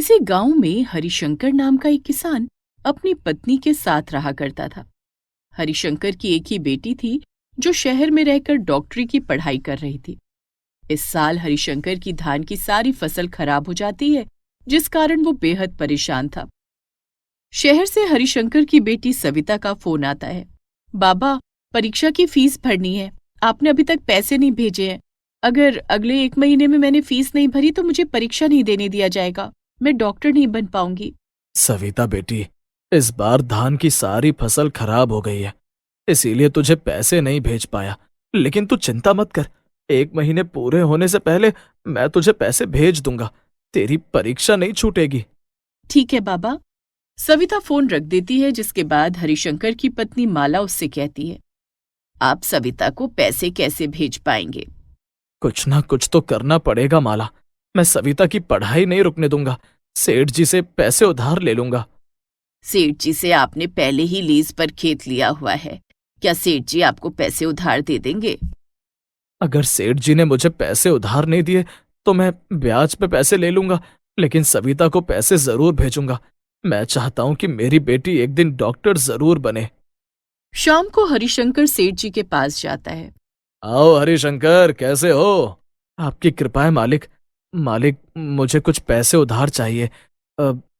किसी गांव में हरिशंकर नाम का एक किसान अपनी पत्नी के साथ रहा करता था। हरिशंकर की एक ही बेटी थी जो शहर में रहकर डॉक्टरी की पढ़ाई कर रही थी। इस साल हरिशंकर की धान की सारी फसल खराब हो जाती है, जिस कारण वो बेहद परेशान था। शहर से हरिशंकर की बेटी सविता का फोन आता है। बाबा, परीक्षा की फीस भरनी है, आपने अभी तक पैसे नहीं भेजे हैं। अगर अगले 1 महीने में मैंने फीस नहीं भरी तो मुझे परीक्षा नहीं देने दिया जाएगा, मैं डॉक्टर नहीं बन पाऊंगी। सविता बेटी, इस बार धान की सारी फसल खराब हो गई है, इसीलिए तुझे पैसे नहीं भेज पाया। लेकिन तू चिंता मत कर, 1 महीने पूरे होने से पहले मैं तुझे पैसे भेज दूंगा। तेरी परीक्षा नहीं छूटेगी। ठीक है बाबा। सविता फोन रख देती है, जिसके बाद हरिशंकर की पत्नी माला उससे कहती है, आप सविता को पैसे कैसे भेज पाएंगे? कुछ ना कुछ तो करना पड़ेगा माला। मैं सविता की पढ़ाई नहीं रुकने दूंगा। सेठ जी से पैसे उधार ले लूंगा। सेठ जी से आपने पहले ही लीज पर खेत लिया हुआ है, क्या सेठ जी आपको पैसे उधार दे देंगे? अगर सेठ जी ने मुझे पैसे उधार नहीं दिए तो मैं ब्याज पे पैसे ले लूंगा, लेकिन सविता को पैसे जरूर भेजूंगा। मैं चाहता हूं कि मेरी बेटी एक दिन डॉक्टर जरूर बने। शाम को हरिशंकर सेठ जी के पास जाता है। आओ हरिशंकर, कैसे हो? आपकी कृपा है मालिक। मालिक, मुझे कुछ पैसे उधार चाहिए।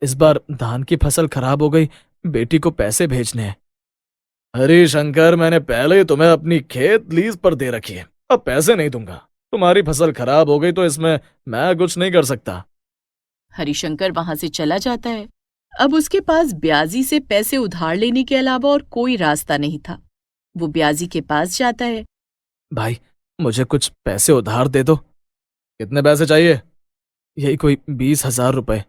इस बार धान की फसल खराब हो गई, बेटी को पैसे भेजने हैं। हरिशंकर, मैंने पहले ही तुम्हें अपनी खेत लीज पर दे रखी है, अब पैसे नहीं दूंगा। तुम्हारी फसल खराब हो गई तो इसमें मैं कुछ नहीं कर सकता। हरिशंकर वहां से चला जाता है। अब उसके पास ब्याजी से पैसे उधार लेने के अलावा और कोई रास्ता नहीं था। वो ब्याजी के पास जाता है। भाई, मुझे कुछ पैसे उधार दे दो। कितने पैसे चाहिए? यही कोई 20,000 रुपए।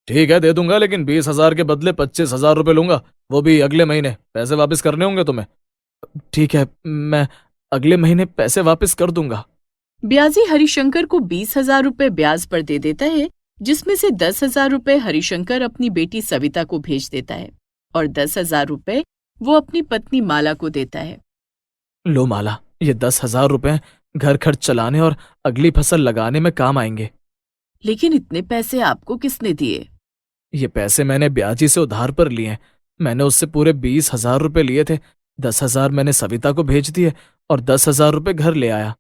ठीक है, दे दूंगा, लेकिन 20,000 के बदले 25,000 रुपए लूंगा, वो भी अगले महीने। पैसे वापस करने होंगे तुम्हें। ठीक है, मैं अगले महीने पैसे वापस कर दूंगा। ब्याजी हरिशंकर को 20,000 रुपए ब्याज पर दे देता है, जिसमें से 10,000 रुपए हरिशंकर अपनी बेटी सविता को भेज देता है और 10,000 रुपए वो अपनी पत्नी माला को देता है। लो माला, ये 10,000 रुपए घर खर्च चलाने और अगली फसल लगाने में काम आएंगे। लेकिन इतने पैसे आपको किसने दिए? ये पैसे मैंने ब्याजी से उधार पर लिए हैं। मैंने उससे पूरे 20,000 रुपए लिए थे। 10,000 मैंने सविता को भेज दिए और 10,000 रुपए घर ले आया।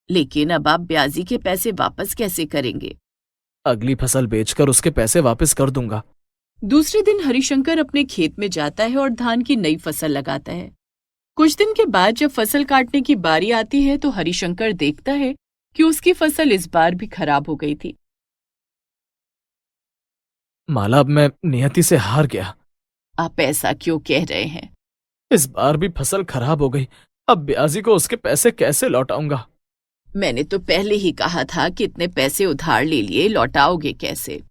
लेकिन अब आप ब्याजी के पैसे वापस कैसे करेंगे? अगली फसल बेचकर उसके पैसे वापस कर दूंगा। दूसरे दिन हरिशंकर अपने खेत में जाता है और धान की नई फसल लगाता है। कुछ दिन के बाद जब फसल काटने की बारी आती है तो हरिशंकर देखता है कि उसकी फसल इस बार भी खराब हो गई थी। माला, अब मैं नियति से हार गया। आप ऐसा क्यों कह रहे हैं? इस बार भी फसल खराब हो गई। अब ब्याजी को उसके पैसे कैसे लौटाऊंगा? मैंने तो पहले ही कहा था कि इतने पैसे उधार ले लिए, लौटाओगे कैसे?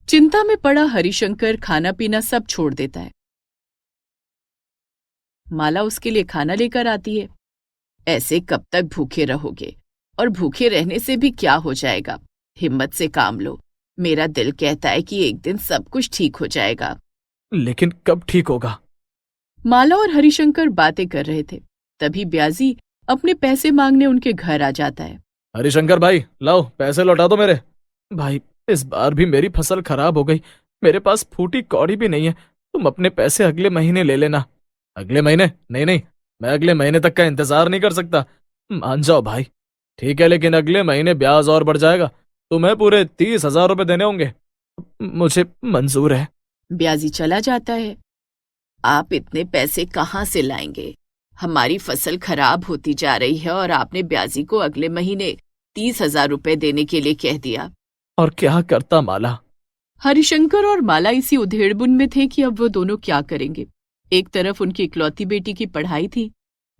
चिंता में पड़ा हरिशंकर खाना पीना सब छोड़ देता है। माला उसके लिए खाना लेकर आती है। ऐसे कब तक भूखे रहोगे? और भूखे रहने से भी क्या हो जाएगा? हिम्मत से काम लो। मेरा दिल कहता है कि एक दिन सब कुछ ठीक हो जाएगा। लेकिन कब ठीक होगा? माला और हरिशंकर बातें कर रहे थे, तभी ब्याजी अपने पैसे मांगने उनके घर आ जाता है। हरिशंकर भाई, लाओ पैसे लौटा दो मेरे। भाई, इस बार भी मेरी फसल खराब हो गई। मेरे पास फूटी कौड़ी भी नहीं है। तुम अपने पैसे अगले महीने ले लेना। अगले महीने? नहीं नहीं, मैं अगले महीने तक का इंतजार नहीं कर सकता। मान जाओ भाई। ठीक है, लेकिन अगले महीने ब्याज और बढ़ जाएगा। तुम्हें पूरे 30,000 रुपए देने होंगे। मुझे मंजूर है। ब्याजी चला जाता है। आप इतने पैसे कहाँ से लाएंगे? हमारी फसल खराब होती जा रही है और आपने ब्याजी को अगले महीने 30,000 रुपए देने के लिए कह दिया। और क्या करता माला? हरिशंकर और माला इसी उधेड़बुन में थे कि अब वो दोनों क्या करेंगे। एक तरफ उनकी इकलौती बेटी की पढ़ाई थी,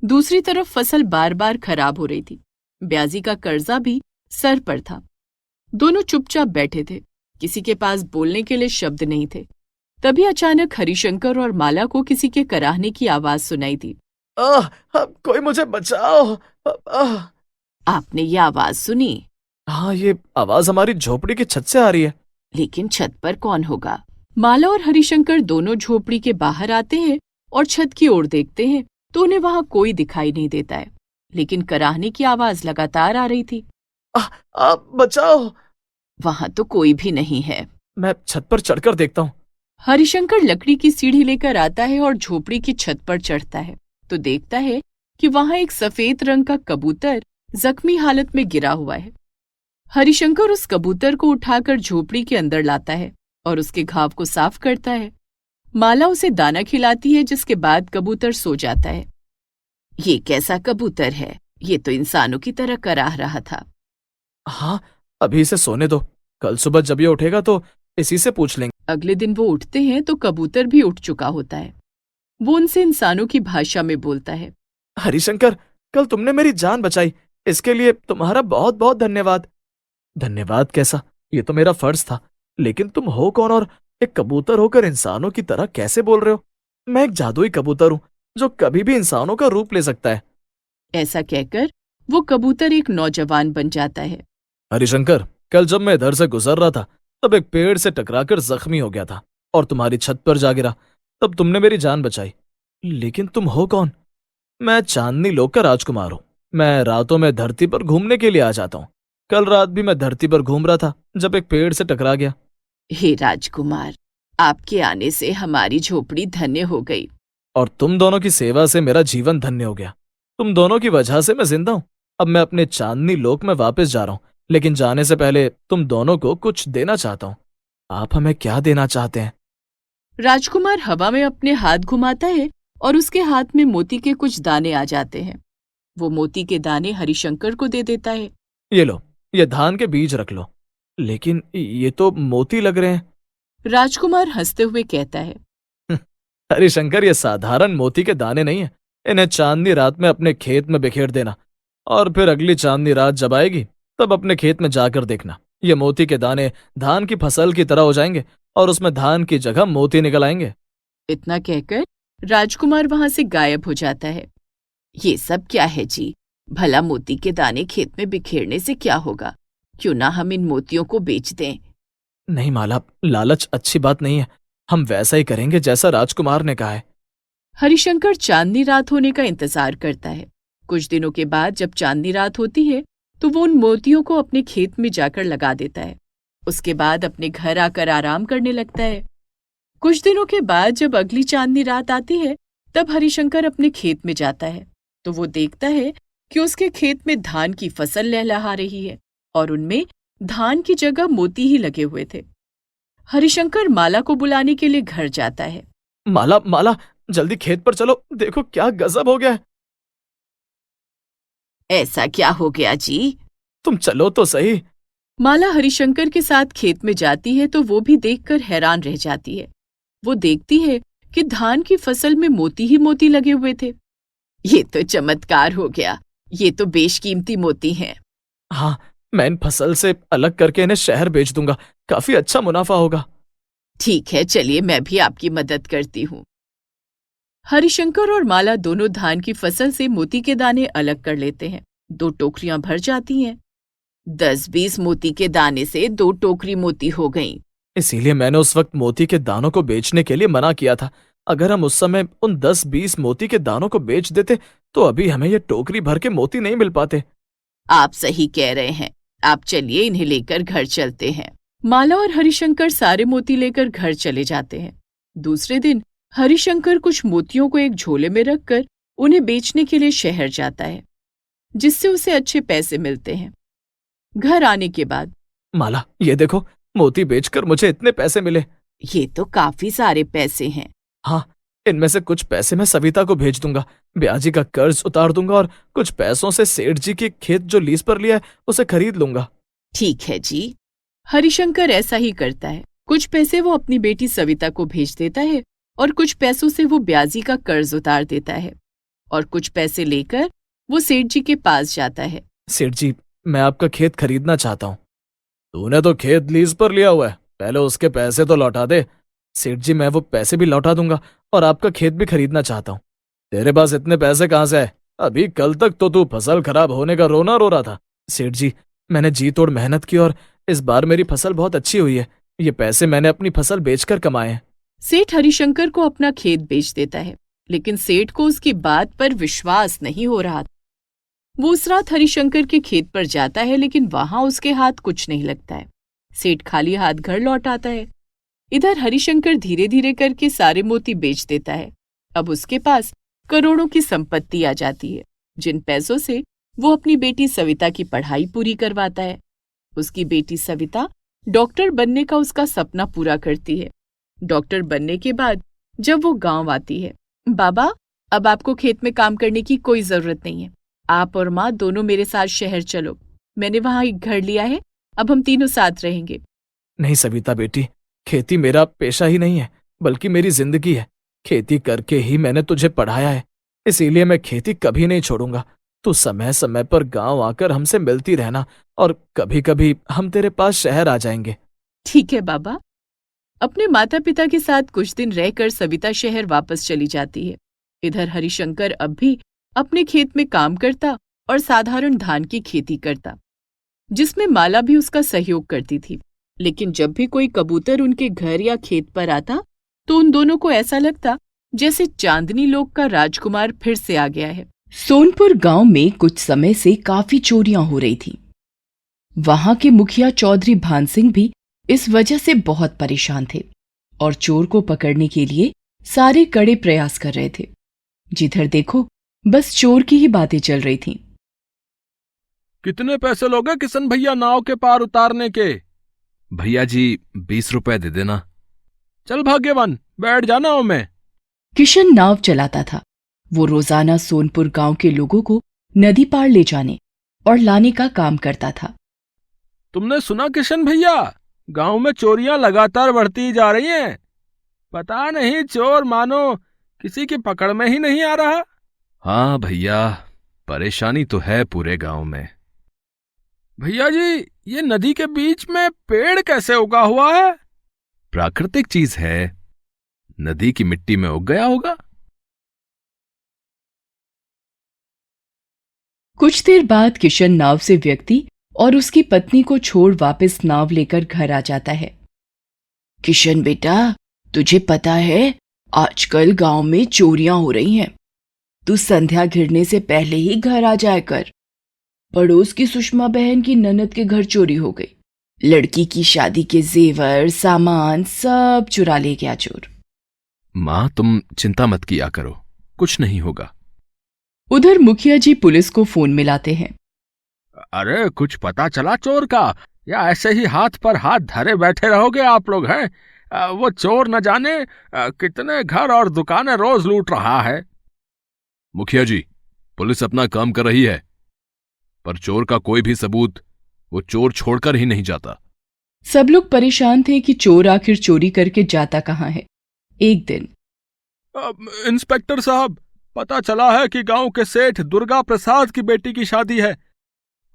दूसरी तरफ फसल बार बार खराब हो रही थी। ब्याजी का कर्जा भी सर पर था। दोनों चुपचाप बैठे थे, किसी के पास बोलने के लिए शब्द नहीं थे। तभी अचानक हरिशंकर और माला को किसी के कराहने की आवाज सुनाई दी। कोई मुझे बचाओ। आपने ये आवाज सुनी? हाँ, ये आवाज हमारी झोपड़ी की छत से आ रही है। लेकिन छत पर कौन होगा? माला और हरिशंकर दोनों झोपड़ी के बाहर आते हैं और छत की ओर देखते हैं तो उन्हें वहां कोई दिखाई नहीं देता है, लेकिन कराहने की आवाज लगातार आ रही थी। आप बचाओ। वहां तो कोई भी नहीं है। मैं छत पर चढ़कर देखता हूँ। हरिशंकर लकड़ी की सीढ़ी लेकर आता है और झोपड़ी की छत पर चढ़ता है तो देखता है कि वहां एक सफेद रंग का कबूतर जख्मी हालत में गिरा हुआ है। हरिशंकर उस कबूतर को उठाकर झोपड़ी के अंदर लाता है और उसके घाव को साफ करता है। माला उसे दाना खिलाती है, जिसके बाद कबूतर सो जाता है। ये कैसा कबूतर है? ये तो इंसानों की तरह कराह रहा था। हाँ, अभी इसे सोने दो, कल सुबह जब ये उठेगा तो इसी से पूछ लेंगे। अगले दिन वो उठते हैं तो कबूतर भी उठ चुका होता है। वो उनसे इंसानों की भाषा में बोलता है। हरिशंकर, कल तुमने मेरी जान बचाई, इसके लिए तुम्हारा बहुत बहुत धन्यवाद। धन्यवाद कैसा? ये तो मेरा फर्ज था। लेकिन तुम हो कौन और एक कबूतर होकर इंसानों की तरह कैसे बोल रहे हो? मैं एक जादुई कबूतर हूँ जो कभी भी इंसानों का रूप ले सकता है। ऐसा कहकर वो कबूतर एक नौजवान बन जाता है। हरिशंकर, कल जब मैं इधर से गुजर रहा था तब एक पेड़ से टकराकर जख्मी हो गया था और तुम्हारी छत पर जा गिरा। तब तुमने मेरी जान बचाई। लेकिन तुम हो कौन? मैं चांदनी लोक का राजकुमार हूँ। मैं रातों में धरती पर घूमने के लिए आ जाता हूँ। कल रात भी मैं धरती पर घूम रहा था जब एक पेड़ से टकरा गया। हे राजकुमार, आपके आने से हमारी झोपड़ी धन्य हो गई। और तुम दोनों की सेवा से मेरा जीवन धन्य हो गया। तुम दोनों की वजह से मैं जिंदा हूँ। अब मैं अपने चांदनी लोक में वापस जा रहा हूँ, लेकिन जाने से पहले तुम दोनों को कुछ देना चाहता हूँ। आप हमें क्या देना चाहते हैं? राजकुमार हवा में अपने हाथ घुमाता है और उसके हाथ में मोती के कुछ दाने आ जाते हैं। वो मोती के दाने हरिशंकर को दे देता है। ये लो, ये धान के बीज रख लो। लेकिन ये तो मोती लग रहे हैं। राजकुमार हंसते हुए कहता है। हरिशंकर, ये साधारण मोती के दाने नहीं है। इन्हें चांदनी रात में अपने खेत में बिखेर देना और फिर अगली चांदनी रात जब आएगी तब अपने खेत में जाकर देखना। ये मोती के दाने धान की फसल की तरह हो जाएंगे और उसमें धान की जगह मोती निकल आएंगे। इतना कहकर राजकुमार वहां से गायब हो जाता है। ये सब क्या है जी? भला मोती के दाने खेत में बिखेरने से क्या होगा? क्यों ना हम इन मोतियों को बेच दें? नहीं माला, लालच अच्छी बात नहीं है। हम वैसा ही करेंगे जैसा राजकुमार ने कहा है। हरिशंकर चांदनी रात होने का इंतजार करता है। कुछ दिनों के बाद जब चांदनी रात होती है तो वो उन मोतियों को अपने खेत में जाकर लगा देता है। उसके बाद अपने घर आकर आराम करने लगता है। कुछ दिनों के बाद जब अगली चांदनी रात आती है तब हरिशंकर अपने खेत में जाता है तो वो देखता है कि उसके खेत में धान की फसल लहलहा रही है और उनमें धान की जगह मोती ही लगे हुए थे। हरिशंकर माला को बुलाने के लिए घर जाता है। माला, माला, जल्दी खेत पर चलो, देखो क्या गजब हो गया है। ऐसा क्या हो गया जी? तुम चलो तो सही। माला हरिशंकर के साथ खेत में जाती है तो वो भी देखकर हैरान रह जाती है। वो देखती है कि धान की फसल में मोती ही मोती लगे हुए थे। ये तो चमत्कार हो गया। ये तो बेशकीमती मोती हैं। हाँ, मैं इन फसल से अलग करके इन्हें शहर बेच दूंगा। काफी अच्छा मुनाफा होगा। ठीक है, चलिए मैं भी आपकी मदद करती हूँ। हरिशंकर और माला दोनों धान की फसल से मोती के दाने अलग कर लेते हैं। 2 टोकरियां भर जाती हैं। 10-20 मोती के दाने से 2 टोकरी मोती हो गईं। इसीलिए मैंने उस वक्त मोती के दानों को बेचने के लिए मना किया था। अगर हम उस समय उन 10-20 मोती के दानों को बेच देते तो अभी हमें ये टोकरी भर के मोती नहीं मिल पाते। आप सही कह रहे हैं। आप चलिए इन्हें लेकर घर चलते हैं। माला और हरिशंकर सारे मोती लेकर घर चले जाते हैं। दूसरे दिन हरिशंकर कुछ मोतियों को एक झोले में रखकर उन्हें बेचने के लिए शहर जाता है, जिससे उसे अच्छे पैसे मिलते हैं। घर आने के बाद, माला, ये देखो, मोती बेचकर मुझे इतने पैसे मिले। ये तो काफी सारे पैसे हैं। हाँ, इनमें से कुछ पैसे मैं सविता को भेज दूंगा, ब्याजी का कर्ज उतार दूंगा और कुछ पैसों से सेठ जी के खेत जो लीज पर लिया है उसे खरीद लूंगा। ठीक है जी। हरिशंकर ऐसा ही करता है। कुछ पैसे वो अपनी बेटी सविता को भेज देता है और कुछ पैसों से वो ब्याजी का कर्ज उतार देता है और कुछ पैसे लेकर वो सेठ जी के पास जाता है। सेठ जी, मैं आपका खेत खरीदना चाहता हूँ। तूने तो खेत लीज पर लिया हुआ है, पहले उसके पैसे तो लौटा दे। सेठ जी, मैं वो पैसे भी लौटा दूंगा और आपका खेत भी खरीदना चाहता हूँ। तेरे पास इतने पैसे कहाँ से आए? अभी कल तक तो तू फसल खराब होने का रोना रो रहा था। सेठ जी, मैंने जी तोड़ मेहनत की और इस बार मेरी फसल बहुत अच्छी हुई है। ये पैसे मैंने अपनी फसल बेचकर कमाए हैं। सेठ हरिशंकर को अपना खेत बेच देता है, लेकिन सेठ को उसकी बात पर विश्वास नहीं हो रहा। वो उस रात हरिशंकर के खेत पर जाता है, लेकिन वहां उसके हाथ कुछ नहीं लगता है। सेठ खाली हाथ घर लौट आता है। इधर हरिशंकर धीरे धीरे करके सारे मोती बेच देता है। अब उसके पास करोड़ों की संपत्ति आ जाती है, जिन पैसों से वो अपनी बेटी सविता की पढ़ाई पूरी करवाता है। उसकी बेटी सविता डॉक्टर बनने का उसका सपना पूरा करती है। डॉक्टर बनने के बाद जब वो गांव आती है, बाबा अब आपको खेत में काम करने की कोई जरूरत नहीं है, आप और माँ दोनों मेरे साथ शहर चलो, मैंने वहां एक घर लिया है, अब हम तीनों साथ रहेंगे। नहीं सविता बेटी, खेती मेरा पेशा ही नहीं है, बल्कि मेरी जिंदगी है। खेती करके ही मैंने तुझे पढ़ाया है, इसीलिए मैं खेती कभी नहीं छोड़ूंगा। तू समय समय पर गांव आकर हमसे मिलती रहना, और कभी कभी हम तेरे पास शहर आ जाएंगे। ठीक है बाबा। अपने माता पिता के साथ कुछ दिन रहकर सविता शहर वापस चली जाती है। इधर हरिशंकर अब भी अपने खेत में काम करता और साधारण धान की खेती करता, जिसमें माला भी उसका सहयोग करती थी। लेकिन जब भी कोई कबूतर उनके घर या खेत पर आता तो उन दोनों को ऐसा लगता जैसे चांदनी लोक का राजकुमार फिर से आ गया है। सोनपुर गांव में कुछ समय से काफी चोरियां हो रही थीं। वहां के मुखिया चौधरी भान सिंह भी इस वजह से बहुत परेशान थे और चोर को पकड़ने के लिए सारे कड़े प्रयास कर रहे थे। जिधर देखो बस चोर की ही बातें चल रही थीं। कितने पैसे लोगे किशन भैया नाव के पार उतारने के? भैया जी 20 रुपए दे देना। चल भाग्यवान, बैठ जा नाव में। किशन नाव चलाता था। वो रोजाना सोनपुर गांव के लोगों को नदी पार ले जाने और लाने का काम करता था। तुमने सुना किशन भैया, गांव में चोरियां लगातार बढ़ती जा रही हैं। पता नहीं चोर मानो किसी की पकड़ में ही नहीं आ रहा। हाँ भैया, परेशानी तो है पूरे गांव में। भैया जी, ये नदी के बीच में पेड़ कैसे उगा हुआ है? प्राकृतिक चीज है, नदी की मिट्टी में उग गया होगा। कुछ देर बाद किशन नाव से व्यक्ति और उसकी पत्नी को छोड़ वापस नाव लेकर घर आ जाता है। किशन बेटा, तुझे पता है आजकल गांव में चोरियां हो रही हैं। तू संध्या घिरने से पहले ही घर आ जाया कर। पड़ोस की सुषमा बहन की ननद के घर चोरी हो गई। लड़की की शादी के जेवर सामान सब चुरा ले गया चोर। मां तुम चिंता मत किया करो, कुछ नहीं होगा। उधर मुखिया जी पुलिस को फोन मिलाते हैं। अरे कुछ पता चला चोर का, या ऐसे ही हाथ पर हाथ धरे बैठे रहोगे आप लोग? हैं वो चोर न जाने कितने घर और दुकानें रोज लूट रहा है। मुखिया जी, पुलिस अपना काम कर रही है, पर चोर का कोई भी सबूत वो चोर छोड़कर ही नहीं जाता। सब लोग परेशान थे कि चोर आखिर चोरी करके जाता कहाँ है। एक दिन इंस्पेक्टर साहब, पता चला है कि गांव के सेठ दुर्गा प्रसाद की बेटी की शादी है।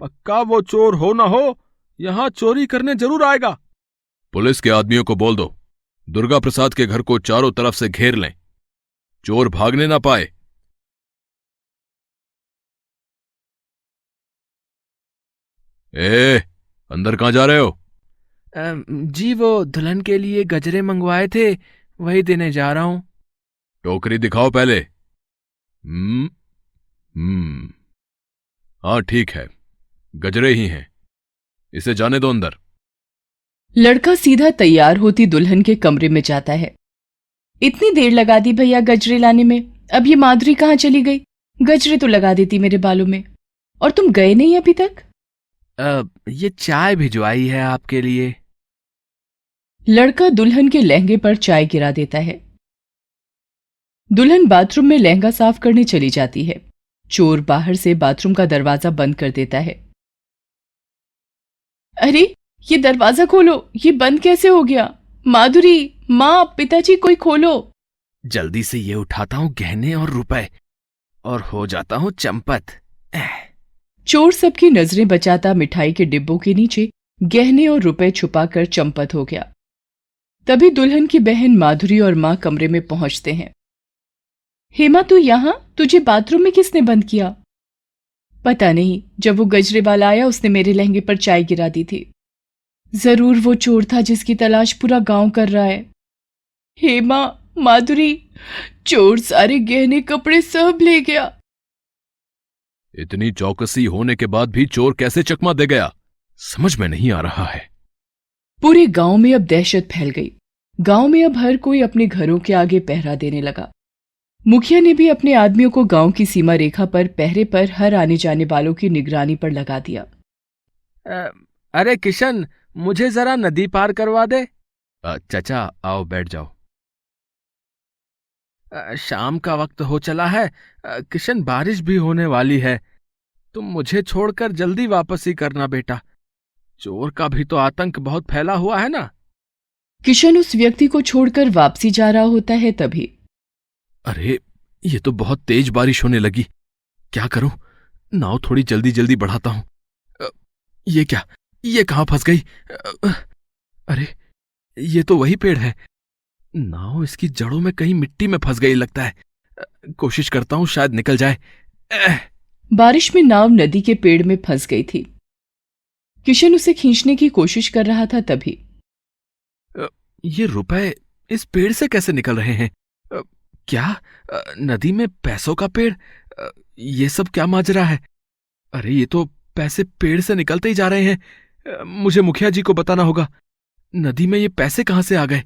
पक्का वो चोर हो ना हो, यहां चोरी करने जरूर आएगा। पुलिस के आदमियों को बोल दो, दुर्गा प्रसाद के घर को चारों तरफ से घेर लें, चोर भागने ना पाए। अंदर कहां जा रहे हो? जी वो दुल्हन के लिए गजरे मंगवाए थे, वही देने जा रहा हूं। टोकरी दिखाओ पहले। हाँ ठीक है, गजरे ही हैं, इसे जाने दो अंदर। लड़का सीधा तैयार होती दुल्हन के कमरे में जाता है। इतनी देर लगा दी भैया गजरे लाने में, अब ये माधुरी कहाँ चली गई? गजरे तो लगा देती मेरे बालों में, और तुम गए नहीं अभी तक। ये चाय भिजवाई है आपके लिए। लड़का दुल्हन के लहंगे पर चाय गिरा देता है। दुल्हन बाथरूम में लहंगा साफ करने चली जाती है। चोर बाहर से बाथरूम का दरवाजा बंद कर देता है। अरे ये दरवाजा खोलो, ये बंद कैसे हो गया? माधुरी, माँ, पिताजी, कोई खोलो। जल्दी से ये उठाता हूं गहने और रुपए, और हो जाता हूं चंपत। चोर सबकी नजरें बचाता मिठाई के डिब्बों के नीचे गहने और रुपए छुपाकर चंपत हो गया। तभी दुल्हन की बहन माधुरी और माँ कमरे में पहुंचते हैं। हेमा, तू यहां? तुझे बाथरूम में किसने बंद किया? पता नहीं, जब वो गजरे वाला आया उसने मेरे लहंगे पर चाय गिरा दी थी। जरूर वो चोर था जिसकी तलाश पूरा गांव कर रहा है। हेमा, माधुरी, चोर सारे गहने कपड़े सब ले गया। इतनी चौकसी होने के बाद भी चोर कैसे चकमा दे गया, समझ में नहीं आ रहा है। पूरे गांव में अब दहशत फैल गई। गांव में अब हर कोई अपने घरों के आगे पहरा देने लगा। मुखिया ने भी अपने आदमियों को गांव की सीमा रेखा पर पहरे पर हर आने जाने वालों की निगरानी पर लगा दिया। अरे किशन, मुझे जरा नदी पार करवा दे। चाचा आओ बैठ जाओ। शाम का वक्त हो चला है। किशन, बारिश भी होने वाली है। तुम मुझे छोड़कर जल्दी वापस ही करना बेटा। चोर का भी तो आतंक बहुत फैला हुआ है ना। किशन उस व्यक्ति को छोड़कर वापसी जा रहा होता है तभी अरे ये तो बहुत तेज बारिश होने लगी, क्या करूं? नाव थोड़ी जल्दी जल्दी बढ़ाता हूं। ये क्या, ये कहां फंस गई? अरे ये तो वही पेड़ है। नाव इसकी जड़ों में कहीं मिट्टी में फंस गई लगता है। कोशिश करता हूं शायद निकल जाए। बारिश में नाव नदी के पेड़ में फंस गई थी। किशन उसे खींचने की कोशिश कर रहा था तभी ये रुपए इस पेड़ से कैसे निकल रहे हैं? क्या नदी में पैसों का पेड़? ये सब क्या माजरा है? अरे ये तो पैसे पेड़ से निकलते ही जा रहे हैं। मुझे मुखिया जी को बताना होगा। नदी में ये पैसे कहां से आ गए?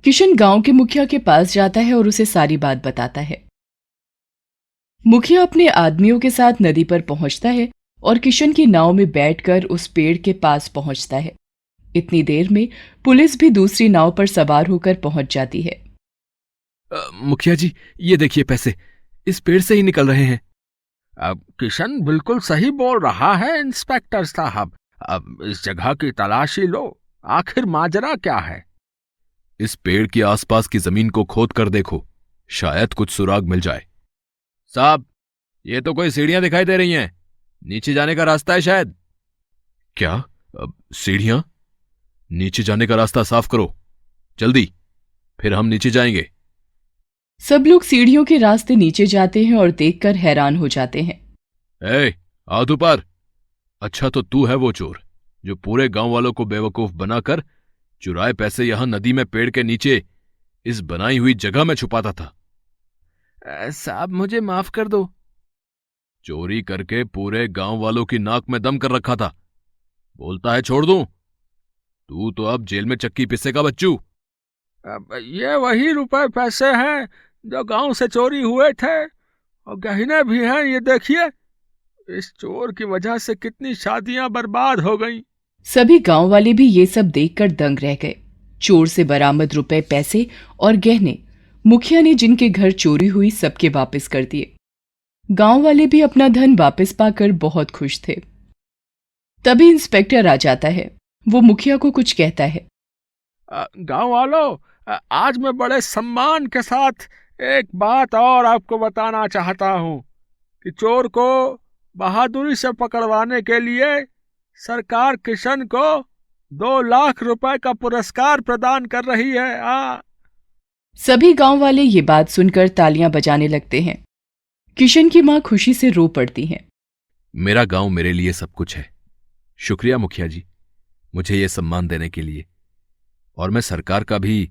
किशन गांव के मुखिया के पास जाता है और उसे सारी बात बताता है। मुखिया अपने आदमियों के साथ नदी पर पहुंचता है और किशन की नाव में बैठकर उस पेड़ के पास पहुंचता है। इतनी देर में पुलिस भी दूसरी नाव पर सवार होकर पहुंच जाती है। मुखिया जी ये देखिए, पैसे इस पेड़ से ही निकल रहे हैं। अब किशन बिल्कुल सही बोल रहा है इंस्पेक्टर साहब। अब इस जगह की तलाशी लो, आखिर माजरा क्या है? इस पेड़ के आसपास की जमीन को खोद कर देखो, शायद कुछ सुराग मिल जाए। साहब ये तो कोई सीढ़ियां दिखाई दे रही हैं, नीचे जाने का रास्ता है शायद। क्या सीढ़ियां? नीचे जाने का रास्ता साफ करो जल्दी, फिर हम नीचे जाएंगे। सब लोग सीढ़ियों के रास्ते नीचे जाते हैं और देखकर हैरान हो जाते हैं। हाथ ऊपर। अच्छा तो तू है वो चोर जो पूरे गांव वालों को बेवकूफ बनाकर चुराए पैसे यहां नदी में पेड़ के नीचे इस बनाई हुई जगह में छुपाता था। साहब मुझे माफ कर दो। चोरी करके पूरे गांव वालों की नाक में दम कर रखा था, बोलता है छोड़ दूं? तू तो अब जेल में चक्की पिसेगा बच्चू। अब ये वही रुपए पैसे हैं जो गांव से चोरी हुए थे, और गहने भी हैं। ये देखिए, इस चोर की वजह से कितनी शादियां बर्बाद हो गईं। सभी गांव वाले भी ये सब देखकर दंग रह गए। चोर से बरामद रुपए पैसे और गहने मुखिया ने जिनके घर चोरी हुई सबके वापस कर दिए। गांव वाले भी अपना धन वापस पाकर बहुत खुश थे। तभी इंस्पेक्टर आ जाता है। वो मुखिया को कुछ कहता है। गांव वालों, आज मैं बड़े सम्मान के साथ एक बात और आपको बताना चाहता हूं कि चोर को बहादुरी से पकड़वाने के लिए सरकार किशन को 2 लाख रुपए का पुरस्कार प्रदान कर रही है। सभी गांव वाले ये बात सुनकर तालियां बजाने लगते हैं। किशन की मां खुशी से रो पड़ती हैं। मेरा गांव मेरे लिए सब कुछ है। शुक्रिया मुखिया जी मुझे ये सम्मान देने के लिए, और मैं सरकार का भी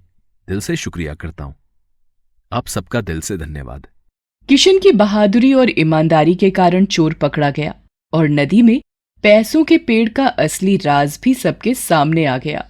दिल से शुक्रिया करता हूं। आप सबका दिल से धन्यवाद। किशन की बहादुरी और ईमानदारी के कारण चोर पकड़ा गया और नदी में पैसों के पेड़ का असली राज भी सबके सामने आ गया।